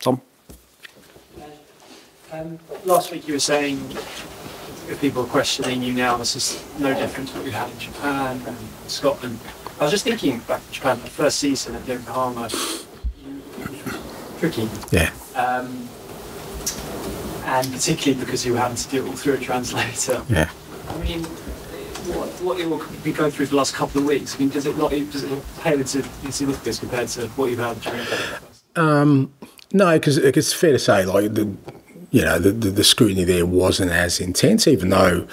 Tom? Last week you were saying if people are questioning you now, this is no different to what you had in Japan and Scotland. I was just thinking back to Japan, the first season at Yokohama, tricky. Yeah. And particularly because you were having to do it all through a translator. Yeah. I mean, what you've been going through for the last couple of weeks, I mean, does it pale into significance compared to what you've had during the No, because it's fair to say, like, the scrutiny there wasn't as intense, even though,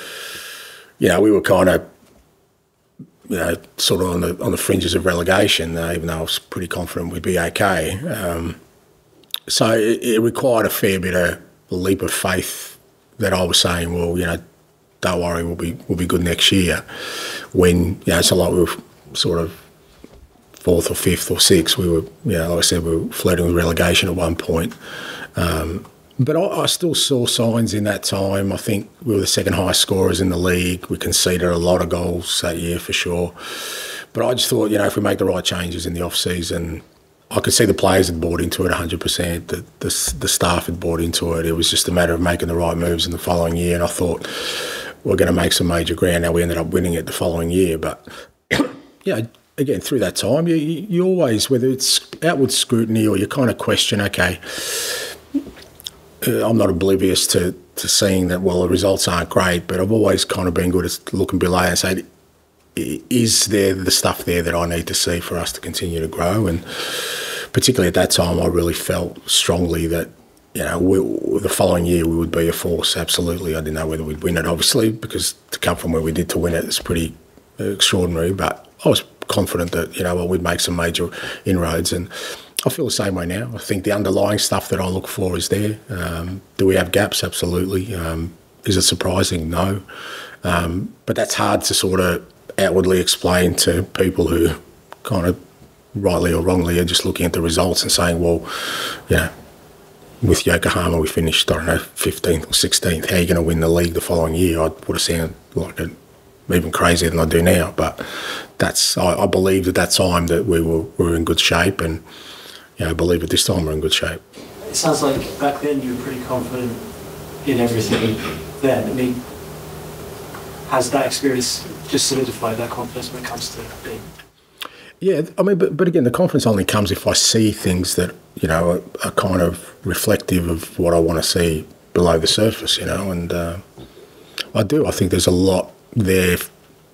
we were kind of, sort of on the fringes of relegation, even though I was pretty confident we'd be okay. So it required a fair bit of leap of faith that I was saying, well, don't worry, we'll be good next year. When, so like we were sort of fourth or fifth or sixth, we were, like I said, we were flirting with relegation at one point. But I still saw signs in that time. I think we were the second highest scorers in the league. We conceded a lot of goals that year for sure. But I just thought, if we make the right changes in the off-season, I could see the players had bought into it 100%. The staff had bought into it. It was just a matter of making the right moves in the following year. And I thought we're going to make some major ground. Now we ended up winning it the following year. But, again, through that time, you always, whether it's outward scrutiny or you kind of question, okay, I'm not oblivious to seeing that, well, the results aren't great, but I've always kind of been good at looking below and saying, is there the stuff there that I need to see for us to continue to grow? And particularly at that time, I really felt strongly that, the following year we would be a force, absolutely. I didn't know whether we'd win it, obviously, because to come from where we did to win it is pretty extraordinary, but I was confident that, we'd make some major inroads, and I feel the same way now. I think the underlying stuff that I look for is there. Do we have gaps? Absolutely. Is it surprising? No. But that's hard to sort of outwardly explain to people who kind of rightly or wrongly are just looking at the results and saying, well, with Yokohama we finished, 15th or 16th. How are you going to win the league the following year? I would have sounded like even crazier than I do now. But I believed at that time that we were in good shape, and I believe at this time we're in good shape. It sounds like back then you were pretty confident in everything then. I mean, has that experience just solidified that confidence when it comes to being? Yeah, I mean, but again, the confidence only comes if I see things that, are kind of reflective of what I want to see below the surface, and I do. I think there's a lot there,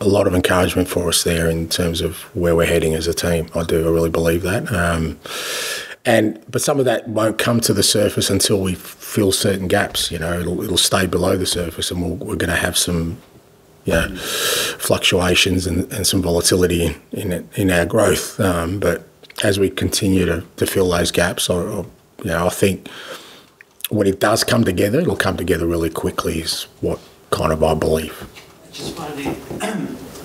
a lot of encouragement for us there in terms of where we're heading as a team. I really believe that. But some of that won't come to the surface until we fill certain gaps. It'll stay below the surface, and we're going to have some, fluctuations and some volatility in our growth. But as we continue to fill those gaps, I think when it does come together, it'll come together really quickly. Is what kind of I believe. Just finally,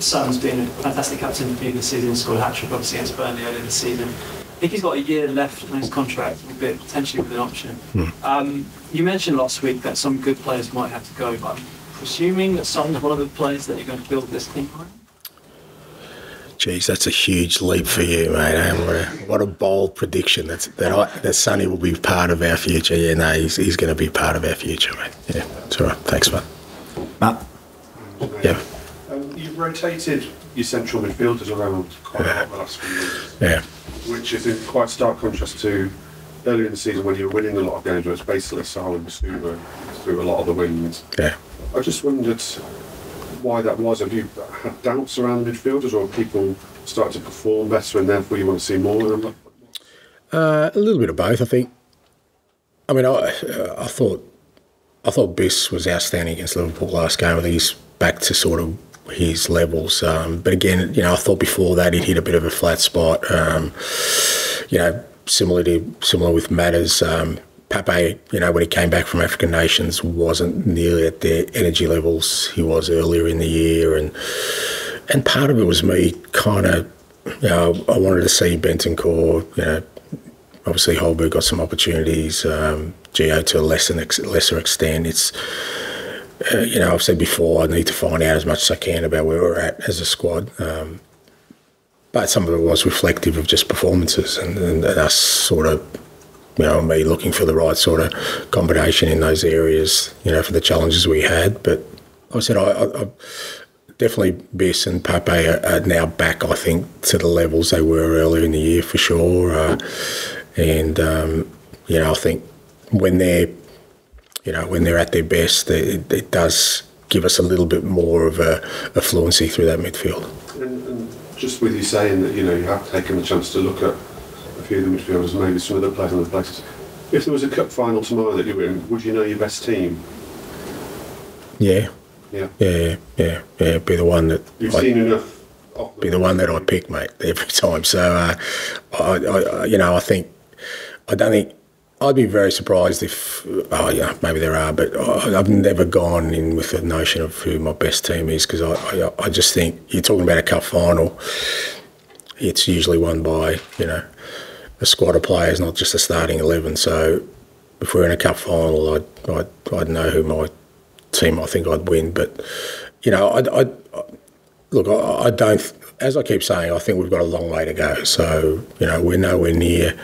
Son's been a fantastic captain for the season, scored a hat-trick obviously against Burnley earlier this season. I think he's got a year left on his contract, potentially with an option. You mentioned last week that some good players might have to go, but I'm presuming that Son's one of the players that you're going to build this team on? Geez, that's a huge leap for you, mate. What a bold prediction that Sonny will be part of our future. Yeah, no, he's going to be part of our future, mate. Yeah, it's all right. Thanks, mate. Matt? Yeah. You've rotated your central midfielders around quite a lot the last few years. Yeah. Which is in quite stark contrast to earlier in the season when you were winning a lot of games, where it's basically Silence who were through a lot of the wins. Yeah. I just wondered why that was. Have you had doubts around midfielders, or have people started to perform better and therefore you want to see more of them? A little bit of both, I think. I mean, I thought Biss was outstanding against Liverpool last game. I think he's back to sort of his levels. But again, I thought before that he'd hit a bit of a flat spot. Similar with Matters. Pape, when he came back from African Nations, wasn't nearly at the energy levels he was earlier in the year, and part of it was me kind of, I wanted to see Bentancur. Obviously Holberg got some opportunities. Gio to a lesser extent. It's I've said before, I need to find out as much as I can about where we're at as a squad. But some of it was reflective of just performances and us sort of me looking for the right sort of combination in those areas, for the challenges we had. But like I said, I definitely Biss and Pape are now back, I think, to the levels they were earlier in the year for sure. I think when they're at their best, it does give us a little bit more of a fluency through that midfield. And just with you saying that, you have taken the chance to look at a few of the midfielders, maybe some other players in other places. If there was a cup final tomorrow that you were in, would you know your best team? Yeah. Be the one that you've seen enough. Be the one that I pick, mate, every time. So I don't think I'd be very surprised if maybe there are, but I've never gone in with the notion of who my best team is, because I just think you're talking about a cup final. It's usually won by a squad of players, not just a starting 11. So if we're in a cup final, I'd know who my team I think I'd win. But I don't. As I keep saying, I think we've got a long way to go. So we're nowhere near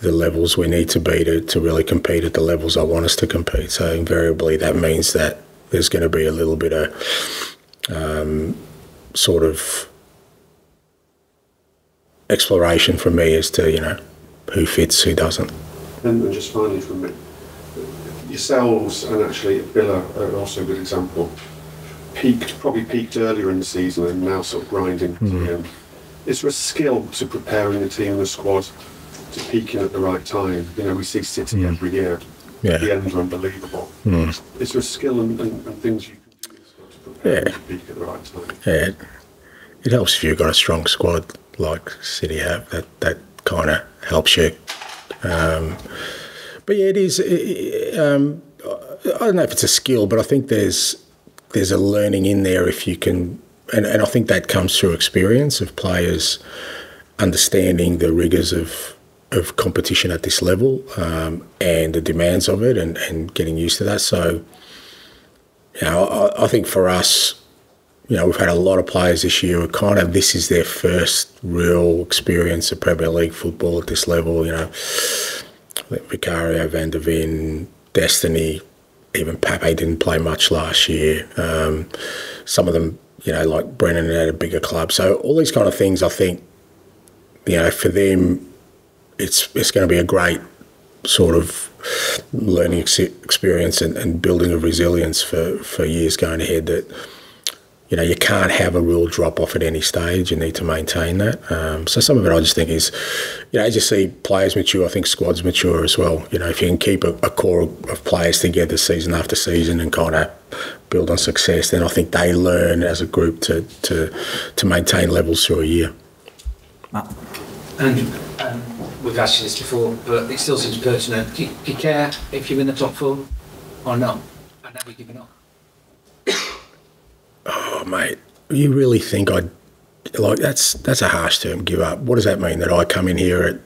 the levels we need to be to really compete at the levels I want us to compete. So invariably that means that there's going to be a little bit of sort of exploration from me as to who fits, who doesn't. And just finally from me, yourselves and actually Villa are also a good example. Probably peaked earlier in the season and now sort of grinding to the end. Is there a skill to preparing the team and the squad to peaking at the right time? We see City every year. Yeah. The ends are unbelievable. Is there a skill and things you can do to prepare to peak at the right time? Yeah. It helps if you've got a strong squad like City have. That kind of helps you. But yeah, it is. I don't know if it's a skill, but I think there's a learning in there if you can, and I think that comes through experience of players understanding the rigours of competition at this level and the demands of it and getting used to that. So, I think for us, we've had a lot of players this year who this is their first real experience of Premier League football at this level. Vicario, Van der Ven, Destiny, even Pape didn't play much last year. Some of them, like Brennan at a bigger club. So all these kind of things, I think, for them, it's going to be a great sort of learning experience and building of resilience for years going ahead. That you can't have a real drop off at any stage. You need to maintain that. So some of it I just think is, as you see players mature, I think squads mature as well. If you can keep a core of players together season after season and kind of build on success, then I think they learn as a group to maintain levels through a year. And we've asked you this before, but it still seems pertinent. Do you care if you're in the top four or not? And have you given up? Oh, mate, you really think that's a harsh term, give up. What does that mean? That I come in here at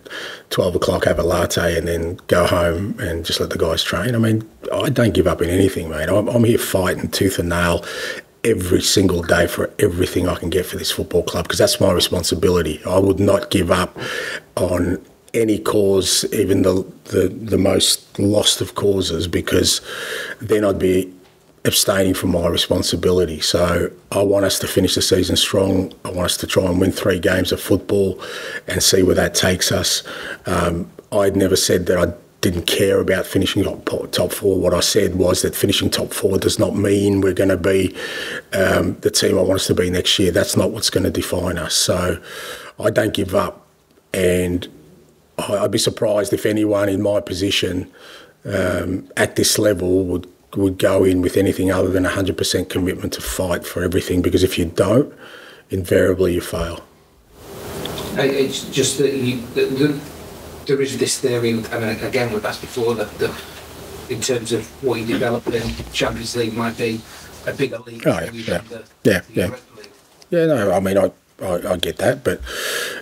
12 o'clock, have a latte and then go home and just let the guys train? I mean, I don't give up in anything, mate. I'm here fighting tooth and nail every single day for everything I can get for this football club, because that's my responsibility. I would not give up on any cause, even the most lost of causes, because then I'd be abstaining from my responsibility. So I want us to finish the season strong. I want us to try and win 3 games of football and see where that takes us. I'd never said that I didn't care about finishing top 4. What I said was that finishing top 4 does not mean we're going to be the team I want us to be next year. That's not what's going to define us. So I don't give up, and I'd be surprised if anyone in my position at this level would go in with anything other than 100% commitment to fight for everything, because if you don't, invariably you fail. It's just that there is this theory, and again we've asked before, that in terms of what you develop in Champions League might be a bigger league. Yeah, no, I mean, I get that, but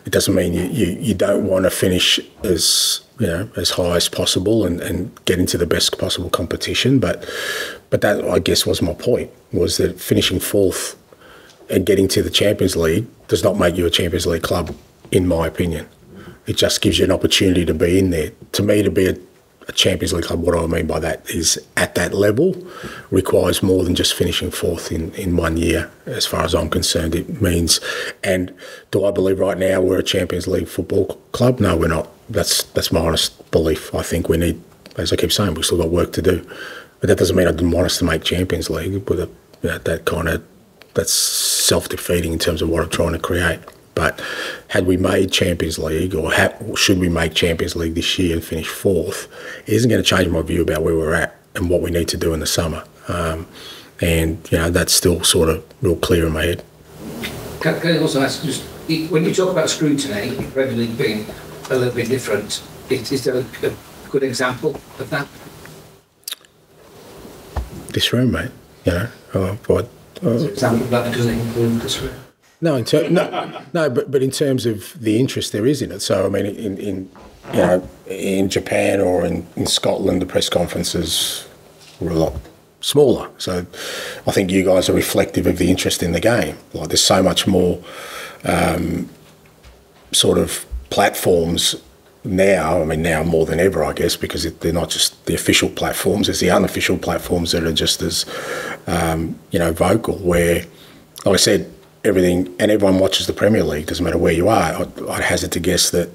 it doesn't mean you don't want to finish as high as possible and get into the best possible competition. But that, I guess, was my point, was that finishing 4th and getting to the Champions League does not make you a Champions League club, in my opinion. it just gives you an opportunity to be in there. To me, to be a Champions League club, what I mean by that is at that level requires more than just finishing fourth in 1 year, as far as I'm concerned. It means, and do I believe right now we're a Champions League football club? No, we're not. That's my honest belief. I think we need, as I keep saying, we've still got work to do. But that doesn't mean I didn't want us to make Champions League, but that's self-defeating in terms of what I'm trying to create. But had we made Champions League, or should we make Champions League this year and finish fourth, it isn't going to change my view about where we're at and what we need to do in the summer. And that's still sort of real clear in my head. Can I also ask, just when you talk about scrutiny, Premier League being a little bit different, is there a good example of that? This room, mate. Example of that doesn't include this room. No, but in terms of the interest there is in it. So I mean, in Japan or in Scotland, the press conferences were a lot smaller. So I think you guys are reflective of the interest in the game. Like there's so much more sort of platforms now. I mean, now more than ever, I guess, because they're not just the official platforms; it's the unofficial platforms that are just as vocal. Where, like I said, everyone watches the Premier League, doesn't matter where you are. I'd hazard to guess that,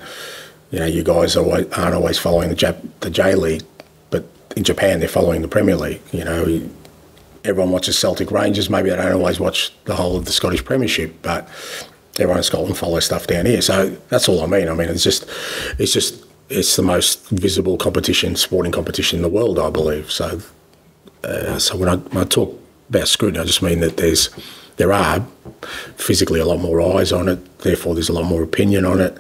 you guys aren't always following the J League, but in Japan they're following the Premier League. Everyone watches Celtic Rangers. Maybe they don't always watch the whole of the Scottish Premiership, but everyone in Scotland follows stuff down here. So that's all I mean. I mean, it's the most visible sporting competition in the world, I believe. So when I talk about scrutiny, I just mean that there are physically a lot more eyes on it, therefore there's a lot more opinion on it,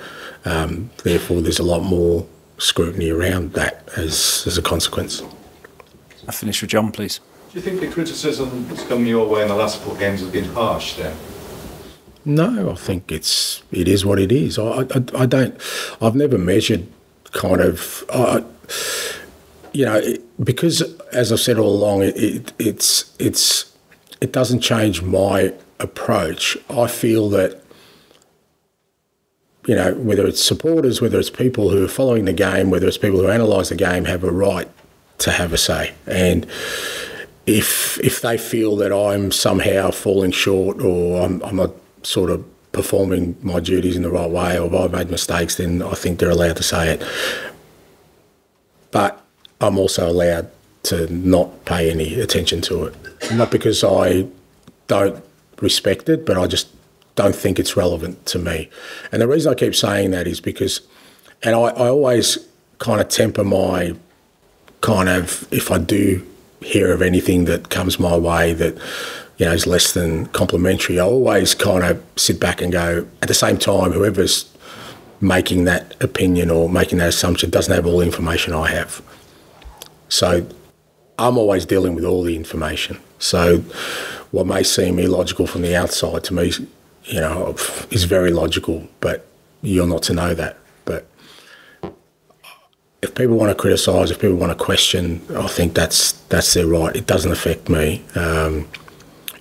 therefore there's a lot more scrutiny around that as a consequence. I'll finish with John, please. Do you think the criticism that's come your way in the last 4 games has been harsh then? No, I think it is what it is. I've never measured kind of, because as I've said all along, it doesn't change my approach. I feel that, whether it's supporters, whether it's people who are following the game, whether it's people who analyse the game, have a right to have a say. And if they feel that I'm somehow falling short, or I'm not sort of performing my duties in the right way, or if I've made mistakes, then I think they're allowed to say it. But I'm also allowed to not pay any attention to it. Not because I don't respect it, but I just don't think it's relevant to me. And the reason I keep saying that is because, and I always kind of temper my kind of, if I do hear of anything that comes my way that, is less than complimentary, I always kind of sit back and go, at the same time, whoever's making that opinion or making that assumption doesn't have all the information I have. So I'm always dealing with all the information. So what may seem illogical from the outside to me, is very logical, but you're not to know that. But if people want to criticise, if people want to question, I think that's their right. It doesn't affect me.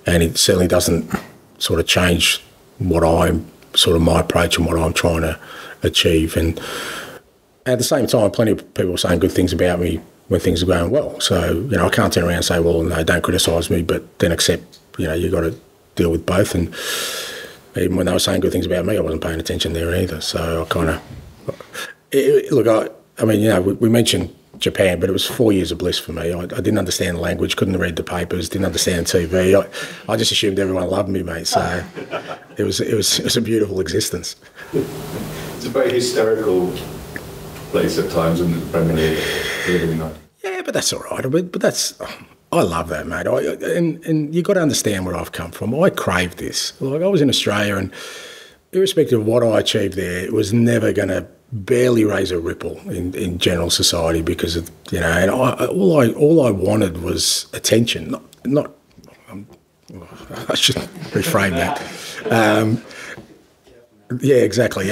And it certainly doesn't sort of change what my approach and what I'm trying to achieve. And at the same time, plenty of people are saying good things about me when things are going well. So, I can't turn around and say, well, no, don't criticise me, but then accept, you've got to deal with both. And even when they were saying good things about me, I wasn't paying attention there either. So I kind of, we mentioned Japan, but it was 4 years of bliss for me. I didn't understand the language, couldn't read the papers, didn't understand TV. I just assumed everyone loved me, mate. So it was a beautiful existence. It's a very hysterical place at times in the Premier League, believe it or not. Yeah, but that's all right. I love that, mate. And you've got to understand where I've come from. I craved this. Like, I was in Australia, and irrespective of what I achieved there, it was never going to barely raise a ripple in general society because of, and all I wanted was attention. I should reframe that. Yeah, exactly.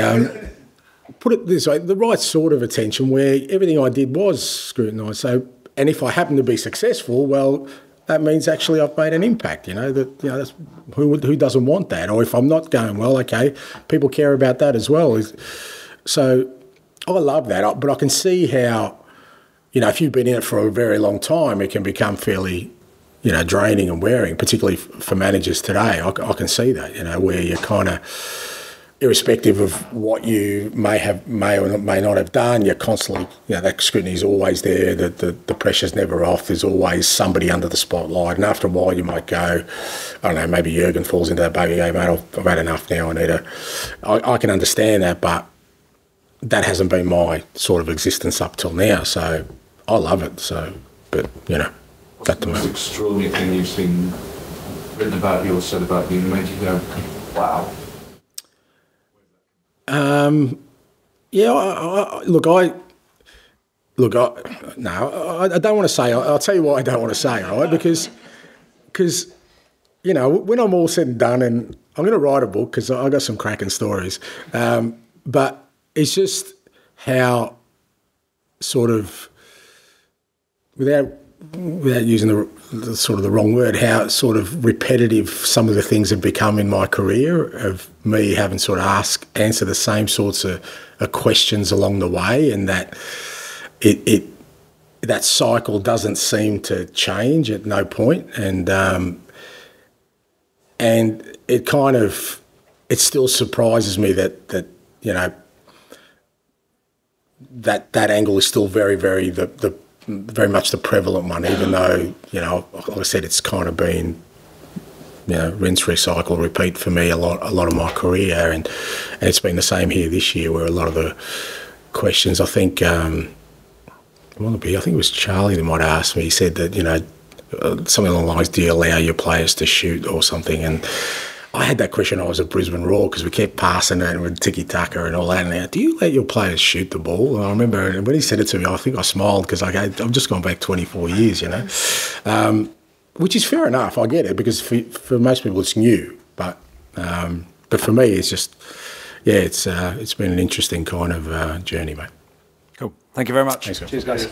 Put it this way, the right sort of attention where everything I did was scrutinised. So, and if I happen to be successful, well, that means actually I've made an impact. That's, who doesn't want that? Or if I'm not going well, okay, people care about that as well. So I love that, but I can see how, you know, if you've been in it for a very long time, it can become fairly, you know, draining and wearing, particularly for managers today. I can see that, you know, where you're kind of, irrespective of what you may or may not have done, you're constantly, you know, that scrutiny is always there, the pressure's never off, there's always somebody under the spotlight, and after a while you might go, I don't know, maybe Jurgen falls into that baby, hey mate, I've had enough now, I can understand that, but that hasn't been my sort of existence up till now, so I love it, so, but, you know, what's the most extraordinary thing you've seen written about you or said about you that made you go, wow? Yeah, I don't want to say. I'll tell you why I don't want to say, right? Because you know, when I'm all said and done, and I'm going to write a book because I got some cracking stories. But it's just how sort of without using the sort of the wrong word, how sort of repetitive some of the things have become in my career of me having sort of answer the same sorts of questions along the way, and that that cycle doesn't seem to change at no point, and it kind of, it still surprises me that you know that angle is still very very much the prevalent one, even though, you know, like I said, it's kind of been, you know, rinse, recycle, repeat for me a lot of my career, and it's been the same here this year, where a lot of the questions, I think, I think it was Charlie that might have asked me. He said that, you know, something along the lines, do you allow your players to shoot or something? And I had that question when I was at Brisbane Roar, because we kept passing it with tiki-taka and all that. And do you let your players shoot the ball? And I remember when he said it to me, I think I smiled, because I've just gone back 24 years, you know, which is fair enough. I get it, because for most people it's new. But for me, it's just, yeah, it's been an interesting kind of journey, mate. Cool. Thank you very much. Thanks, Cheers, guys.